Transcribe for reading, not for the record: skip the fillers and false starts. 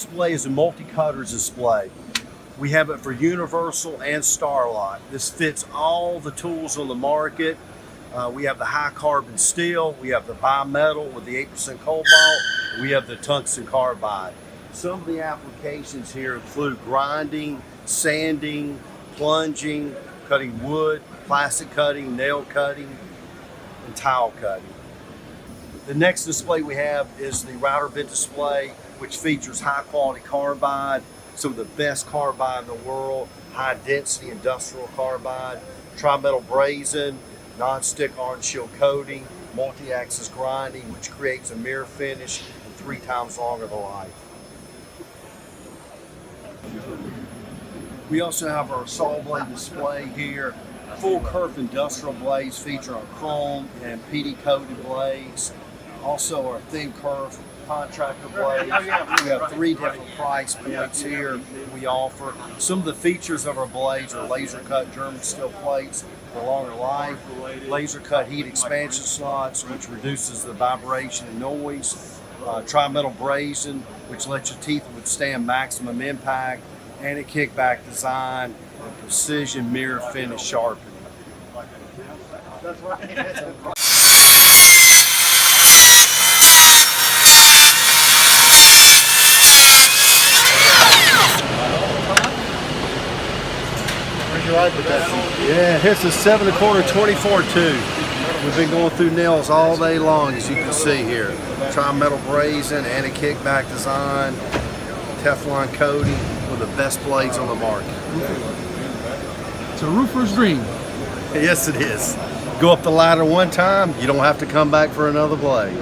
Display is a multi-cutters display. We have it for universal and Starlight. This fits all the tools on the market. We have the high carbon steel, we have the bimetal with the 8% cobalt, we have the tungsten carbide. Some of the applications here include grinding, sanding, plunging, cutting wood, plastic cutting, nail cutting, and tile cutting. The next display we have is the router bit display, which features high quality carbide, some of the best carbide in the world, high density industrial carbide, tri-metal brazen, non-stick orange shield coating, multi-axis grinding, which creates a mirror finish and 3 times longer the life. We also have our saw blade display here. Full kerf industrial blades feature our chrome and PD coated blades. Also our thin kerf contractor blades. We have 3 different price points here that we offer. Some of the features of our blades are laser cut German steel plates for longer life, laser cut heat expansion slots, which reduces the vibration and noise, tri-metal brazen, which lets your teeth withstand maximum impact, and a kickback design and precision mirror finish sharpening. That's right. Yeah, it hits a 7 1/4, 24-2. We've been going through nails all day long, as you can see here. Tri-metal brazen and a kickback design, Teflon coating, one of the best blades on the market. It's a roofer's dream. Yes, it is. Go up the ladder one time, you don't have to come back for another blade.